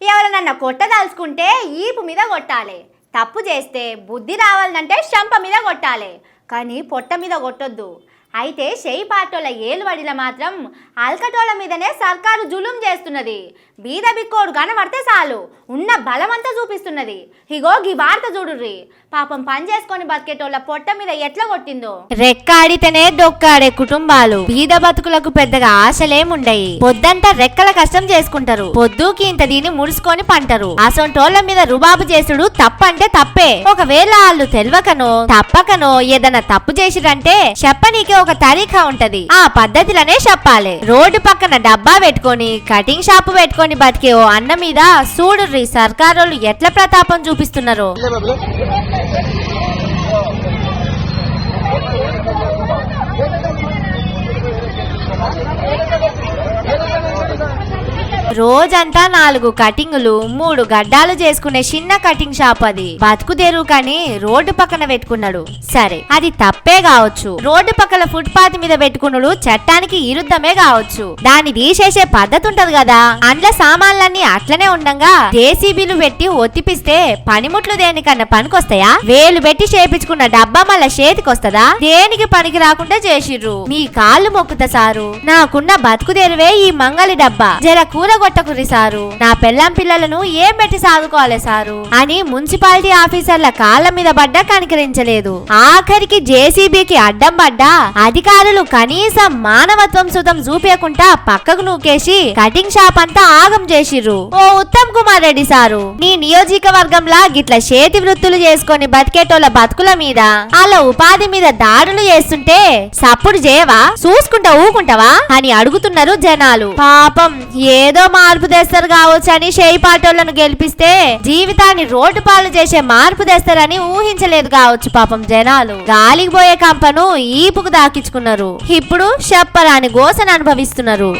ఎవరన్నా కొట్టదలుచుకుంటే ఈపు మీద కొట్టాలి. తప్పు చేస్తే బుద్ధి రావాలంటే శంప మీద కొట్టాలి, కానీ పొట్ట మీద కొట్టొద్దు. అయితే షెయి పాటోళ్ళ ఏలువడిలో మాత్రం అల్కటోళ్ళ మీదనే సర్కారు జులుం చేస్తున్నది. బీద బిక్కోడు కనబడితే చాలు ఉన్న బలమంతా చూపిస్తున్నది. ఇగో గీ వార్త చూడుర్రి. పాపం పని చేసుకొని బతికేటోళ్ళ పొట్ట మీద ఎట్లా కొట్టిందో. రెక్కాడితేనే డొక్కాడే కుటుంబాలు. బీద బతుకులకు పెద్దగా ఆశలేముండయి. పొద్దంతా రెక్కల కష్టం చేసుకుంటారు, పొద్దుకి ఇంత దీన్ని ముడుచుకొని పంటరు. అసొంటోళ్ళ మీద రుబాబు చేసుడు తప్పంటే తప్పే. ఒకవేళ వాళ్ళు తెలవకనో తప్పకనో ఏదైనా తప్పు చేసిరంటే చెప్పనీకే ఒక తరీఖా ఉంటది. ఆ పద్ధతిలోనే చెప్పాలి. రోడ్డు పక్కన డబ్బా పెట్టుకొని కటింగ్ షాపు పెట్టుకొని బతికే ఓ అన్న మీద చూడుర్రి సర్కారోళ్ళు ఎట్లా ప్రతాపం చూపిస్తున్నారో. రోజంతా 4 కటింగులు 3 గడ్డాలు చేసుకునే చిన్న కటింగ్ షాప్ అది. బతుకుదేరు కానీ రోడ్డు పక్కన పెట్టుకున్నాడు. సరే, అది తప్పే కావచ్చు. రోడ్డు పక్కన ఫుట్ పాత్ మీద పెట్టుకున్నాడు చట్టానికి విరుద్ధమే కావచ్చు. దాన్ని తీసేసే పద్ధతి ఉంటది కదా. అండ్ల సామాన్లన్నీ అట్లనే ఉండంగా జేసీబీలు పెట్టి ఒత్తిపిస్తే పనిముట్లు దేనికన్నా పనికొస్తాయా? వేలు పెట్టి చేపించుకున్న డబ్బా మళ్ళా చేతికొస్తదా? దేనికి పనికి రాకుండా చేసిర్రు. మీ కాళ్ళు మొక్కుతా సారు, నాకున్న బతుకుదేరువే ఈ మంగళి డబ్బా. జర కూర కొట్టకుర్రి సారు, నా పెళ్ళాం పిల్లలను ఏం పెట్టి సాదుకోవాలి సారు అని మున్సిపాలిటీ ఆఫీసర్ల కాళ్ళ మీద పడ్డా కనికరించలేదు. ఆఖరికి జేసీబీకి అడ్డం పడ్డా అధికారులు కనీసం మానవత్వం సుతం చూపేయకుండా పక్కకు నూకేసి కటింగ్ షాప్ అంతా ఆగం చేసిర్రు. ఓ ఉత్తమ్ కుమార్ రెడ్డి సారు, నీ నియోజకవర్గంలా గిట్ల చేతి వృత్తులు చేసుకొని బతికేటోళ్ళ బతుకుల మీద వాళ్ళ ఉపాధి మీద దాడులు చేస్తుంటే సప్పుడు చేయవా? చూసుకుంటా ఊకుంటావా అని అడుగుతున్నారు జనాలు. పాపం ఏదో మార్పు తెస్తారు కావచ్చు అని షెయి పాటోళ్లను గెలిపిస్తే జీవితాన్ని రోడ్డు పాలు చేసే మార్పు తెస్తారని ఊహించలేదు కావచ్చు పాపం జనాలు. గాలికి పోయే కంపను ఈపుకు దాకించుకున్నారు. ఇప్పుడు చెప్పరాని గోసను అనుభవిస్తున్నారు.